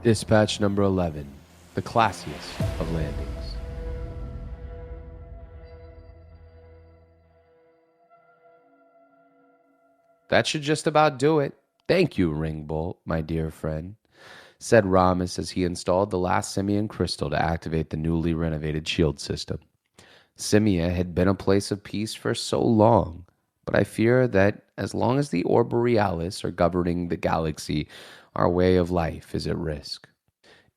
Dispatch number 11, the classiest of landings. That should just about do it. Thank you, Ringbolt, my dear friend, said Ramus as he installed the last Simian crystal to activate the newly renovated shield system. Simia had been a place of peace for so long, but I fear that as long as the Orb Borealis are governing the galaxy, our way of life is at risk.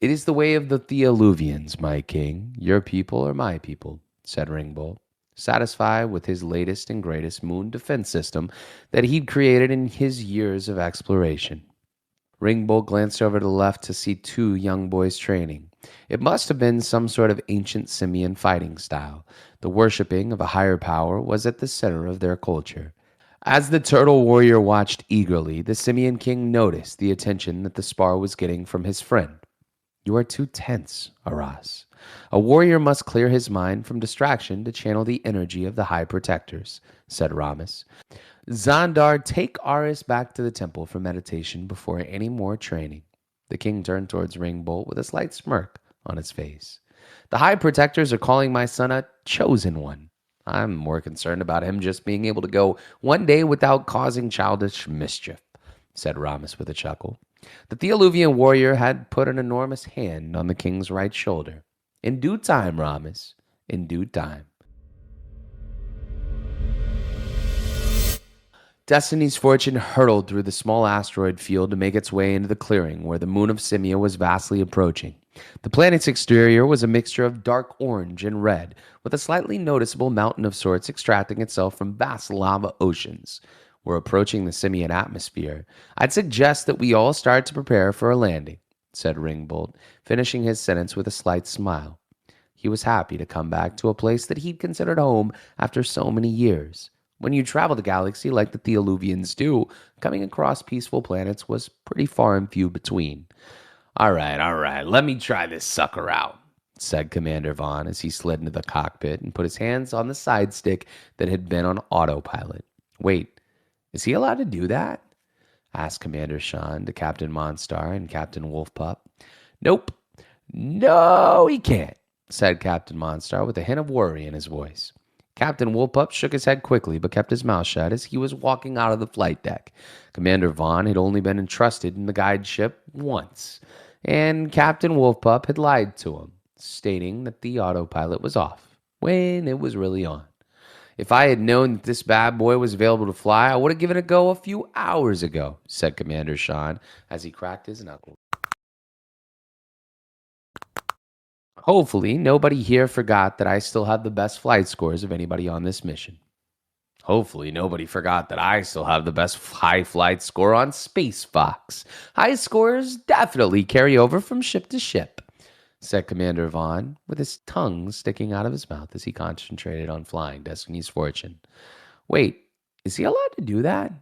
It is the way of the Theoluvians, my king. Your people or my people, said Ringbolt, satisfied with his latest and greatest moon defense system that he'd created in his years of exploration. Ringbolt glanced over to the left to see two young boys training. It must have been some sort of ancient simian fighting style. The worshipping of a higher power was at the center of their culture. As the turtle warrior watched eagerly, the simian king noticed the attention that the spar was getting from his friend. You are too tense, Aras. A warrior must clear his mind from distraction to channel the energy of the High Protectors, said Ramus. Xandar, take Aris back to the temple for meditation before any more training. The king turned towards Ringbolt with a slight smirk on his face. The High Protectors are calling my son a chosen one. I'm more concerned about him just being able to go one day without causing childish mischief, said Ramus with a chuckle. The Theoluvian warrior had put an enormous hand on the king's right shoulder. In due time, Ramus, in due time. Destiny's Fortune hurtled through the small asteroid field to make its way into the clearing where the moon of Simia was vastly approaching. The planet's exterior was a mixture of dark orange and red, with a slightly noticeable mountain of sorts extracting itself from vast lava oceans. We're approaching the Simian atmosphere. I'd suggest that we all start to prepare for a landing, said Ringbolt, finishing his sentence with a slight smile. He was happy to come back to a place that he'd considered home after so many years. When you travel the galaxy like the Theoluvians do, coming across peaceful planets was pretty far and few between. All right, let me try this sucker out, said Commander Vaughn as he slid into the cockpit and put his hands on the side stick that had been on autopilot. Wait, is he allowed to do that? Asked Commander Sean to Captain Monstar and Captain Wolfpup. Nope. No, he can't, said Captain Monstar with a hint of worry in his voice. Captain Wolfpup shook his head quickly but kept his mouth shut as he was walking out of the flight deck. Commander Vaughn had only been entrusted in the guide ship once, and Captain Wolfpup had lied to him, stating that the autopilot was off when it was really on. If I had known that this bad boy was available to fly, I would have given it a go a few hours ago, said Commander Sean as he cracked his knuckles. Hopefully, nobody here forgot that I still have the best flight scores of anybody on this mission. Hopefully, nobody forgot that I still have the best high flight score on Space Fox. High scores definitely carry over from ship to ship, said Commander Vaughn, with his tongue sticking out of his mouth as he concentrated on flying Destiny's Fortune. Wait, is he allowed to do that?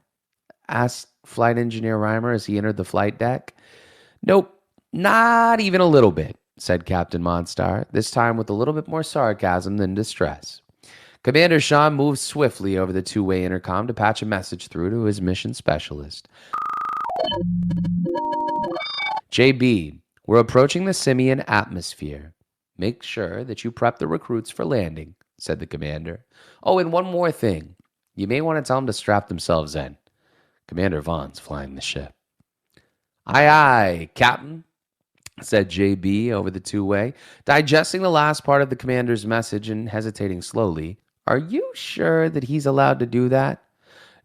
Asked Flight Engineer Reimer as he entered the flight deck. Nope, not even a little bit, said Captain Monstar, this time with a little bit more sarcasm than distress. Commander Sean moved swiftly over the two-way intercom to patch a message through to his mission specialist. JB, we're approaching the Simian atmosphere. Make sure that you prep the recruits for landing, said the commander. Oh, and one more thing. You may want to tell them to strap themselves in. Commander Vaughn's flying the ship. Aye, aye, Captain, said JB over the two-way, digesting the last part of the commander's message and hesitating slowly. Are you sure that he's allowed to do that?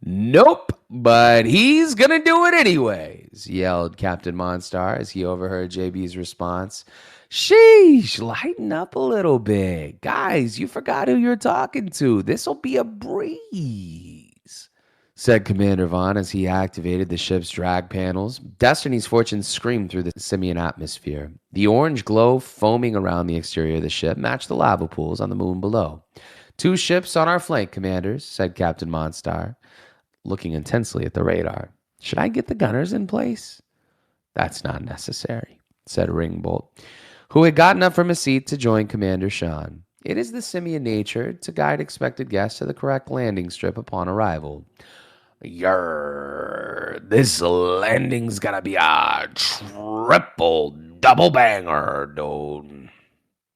Nope, but he's gonna do it anyways, yelled Captain Monstar as he overheard JB's response. Sheesh, lighten up a little bit. Guys, you forgot who you're talking to. This'll be a breeze, said Commander Vaughn as he activated the ship's drag panels. Destiny's Fortune screamed through the simian atmosphere. The orange glow foaming around the exterior of the ship matched the lava pools on the moon below. Two ships on our flank, commanders, said Captain Monstar, looking intensely at the radar. Should I get the gunners in place? That's not necessary, said Ringbolt, who had gotten up from his seat to join Commander Sean. It is the simian nature to guide expected guests to the correct landing strip upon arrival. This landing's gonna be a trip, Triple double banger, dude,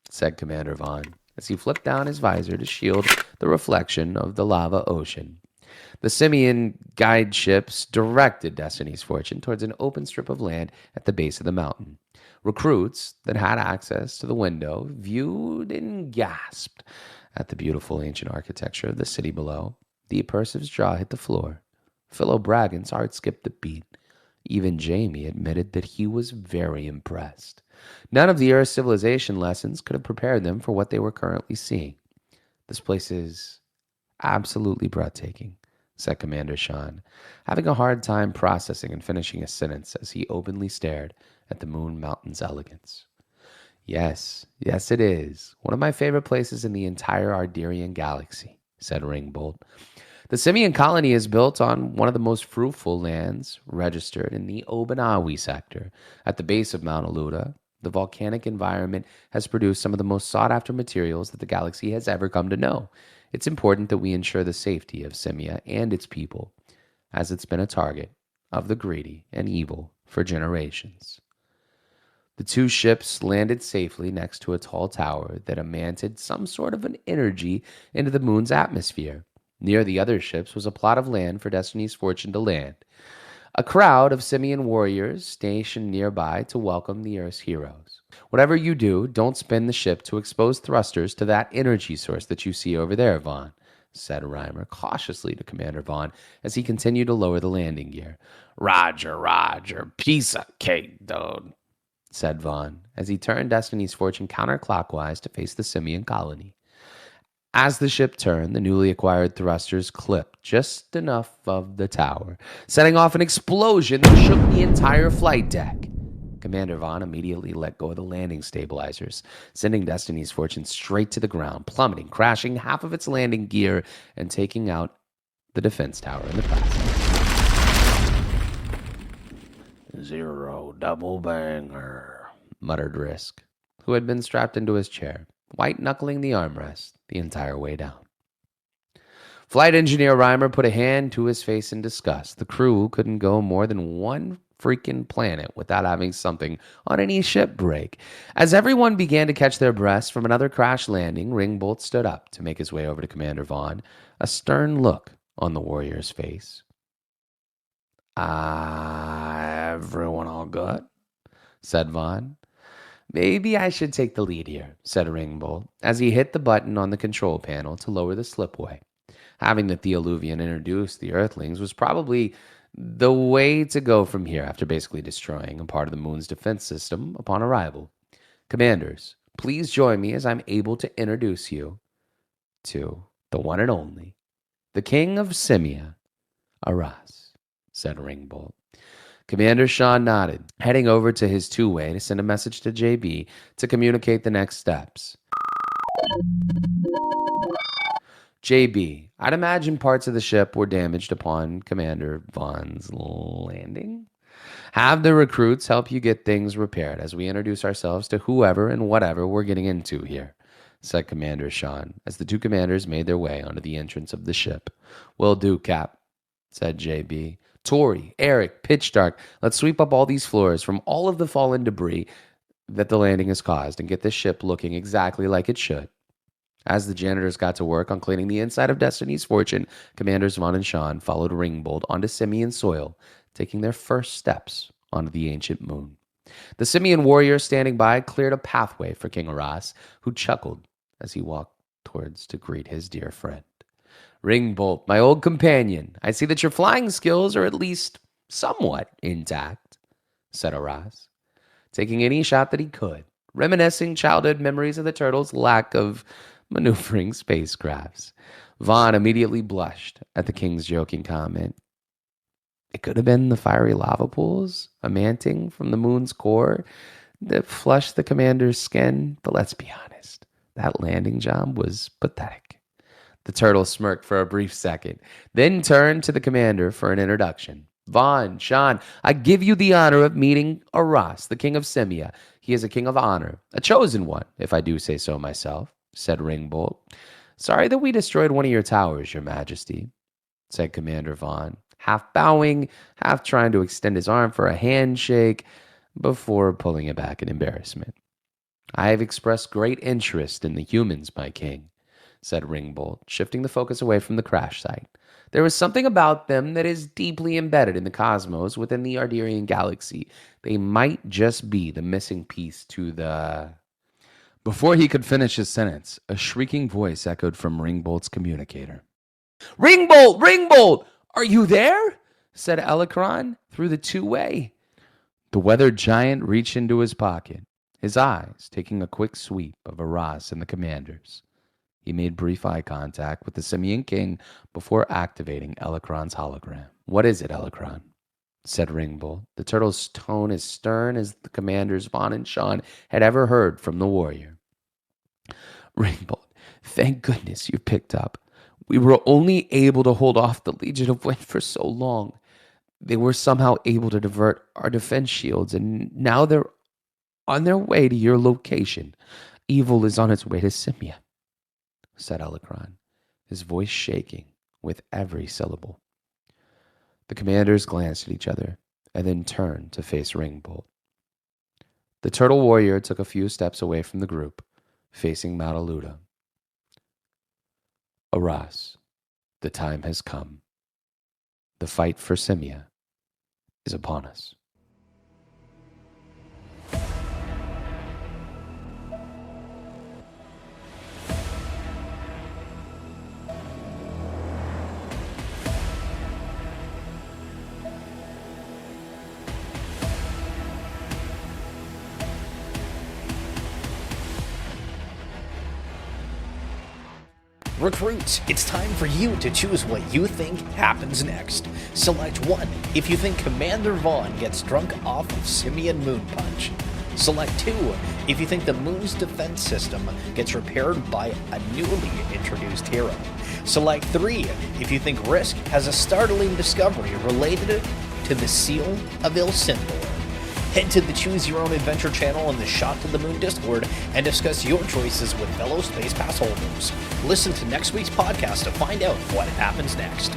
said Commander Vaughn as he flipped down his visor to shield the reflection of the lava ocean. The Simian guide ships directed Destiny's Fortune towards an open strip of land at the base of the mountain. Recruits that had access to the window viewed and gasped at the beautiful ancient architecture of the city below. The apercive's jaw hit the floor. Phil O'Braggon's heart skipped a beat. Even Jamie admitted that he was very impressed. None of the Earth civilization lessons could have prepared them for what they were currently seeing. This place is absolutely breathtaking, said Commander Sean, having a hard time processing and finishing a sentence as he openly stared at the Moon Mountain's elegance. Yes, it is. One of my favorite places in the entire Arderian galaxy, said Ringbolt. The Simian colony is built on one of the most fruitful lands registered in the Obanawi sector. At the base of Mount Aluda, the volcanic environment has produced some of the most sought-after materials that the galaxy has ever come to know. It's important that we ensure the safety of Simia and its people, as it's been a target of the greedy and evil for generations. The two ships landed safely next to a tall tower that emanted some sort of an energy into the moon's atmosphere. Near the other ships was a plot of land for Destiny's Fortune to land. A crowd of Simian warriors stationed nearby to welcome the Earth's heroes. Whatever you do, don't spin the ship to expose thrusters to that energy source that you see over there, Vaughn, said Reimer cautiously to Commander Vaughn as he continued to lower the landing gear. Roger, piece of cake, dude, said Vaughn as he turned Destiny's Fortune counterclockwise to face the Simian colony. As the ship turned, the newly acquired thrusters clipped just enough of the tower, setting off an explosion that shook the entire flight deck. Commander Vaughn immediately let go of the landing stabilizers, sending Destiny's Fortune straight to the ground, plummeting, crashing half of its landing gear, and taking out the defense tower in the process. 0 double banger, muttered Risk, who had been strapped into his chair, white-knuckling the armrest the entire way down. Flight engineer Reimer put a hand to his face in disgust. The crew couldn't go more than one freaking planet without having something on any ship break. As everyone began to catch their breaths from another crash landing, Ringbolt stood up to make his way over to Commander Vaughn, a stern look on the warrior's face. Everyone all good? Said Vaughn. Maybe I should take the lead here, said Ringbolt, as he hit the button on the control panel to lower the slipway. Having the Theoluvian introduce the Earthlings was probably the way to go from here after basically destroying a part of the moon's defense system upon arrival. Commanders, please join me as I'm able to introduce you to the one and only, the King of Simia, Aras, said Ringbolt. Commander Sean nodded, heading over to his two-way to send a message to JB to communicate the next steps. JB, I'd imagine parts of the ship were damaged upon Commander Vaughn's landing. Have the recruits help you get things repaired as we introduce ourselves to whoever and whatever we're getting into here, said Commander Sean as the two commanders made their way onto the entrance of the ship. Will do, Cap, said JB. Tori, Eric, Pitch Dark, let's sweep up all these floors from all of the fallen debris that the landing has caused and get this ship looking exactly like it should. As the janitors got to work on cleaning the inside of Destiny's Fortune, Commanders Vaughn and Sean followed Ringbolt onto Simian soil, taking their first steps onto the ancient moon. The Simian warrior standing by cleared a pathway for King Aras, who chuckled as he walked towards to greet his dear friend. Ringbolt, my old companion, I see that your flying skills are at least somewhat intact, said Aras, taking any shot that he could, reminiscing childhood memories of the turtle's lack of maneuvering spacecrafts. Vaughn immediately blushed at the king's joking comment. It could have been the fiery lava pools emanting from the moon's core that flushed the commander's skin, but let's be honest, that landing job was pathetic. The turtle smirked for a brief second, then turned to the commander for an introduction. Vaughn, Sean, I give you the honor of meeting Aras, the king of Simia. He is a king of honor, a chosen one, if I do say so myself, said Ringbolt. Sorry that we destroyed one of your towers, your majesty, said Commander Vaughn, half bowing, half trying to extend his arm for a handshake, before pulling it back in embarrassment. I have expressed great interest in the humans, my king, said Ringbolt, shifting the focus away from the crash site. There is something about them that is deeply embedded in the cosmos within the Arderian galaxy. They might just be the missing piece to the... Before he could finish his sentence, a shrieking voice echoed from Ringbolt's communicator. Ringbolt! Ringbolt! Are you there? Said Elecron through the two-way. The weathered giant reached into his pocket, his eyes taking a quick sweep of Aras and the commanders. He made brief eye contact with the Simian King before activating Elecron's hologram. What is it, Elecron? Said Ringbolt. The turtle's tone as stern as the commanders Vaughn and Sean had ever heard from the warrior. Ringbolt, thank goodness you picked up. We were only able to hold off the Legion of Wind for so long. They were somehow able to divert our defense shields, and now they're on their way to your location. Evil is on its way to Simia, said Elecron, his voice shaking with every syllable. The commanders glanced at each other and then turned to face Ringbolt. The turtle warrior took a few steps away from the group, facing Mataluda. Aras, the time has come. The fight for Simia is upon us. Recruits, it's time for you to choose what you think happens next. Select 1 if you think Commander Vaughn gets drunk off of Simian Moon Punch. Select 2 if you think the moon's defense system gets repaired by a newly introduced hero. Select 3 if you think Risk has a startling discovery related to the Seal of Ilsindor. Head to the Choose Your Own Adventure channel on the Shot to the Moon Discord and discuss your choices with fellow Space Pass holders. Listen to next week's podcast to find out what happens next.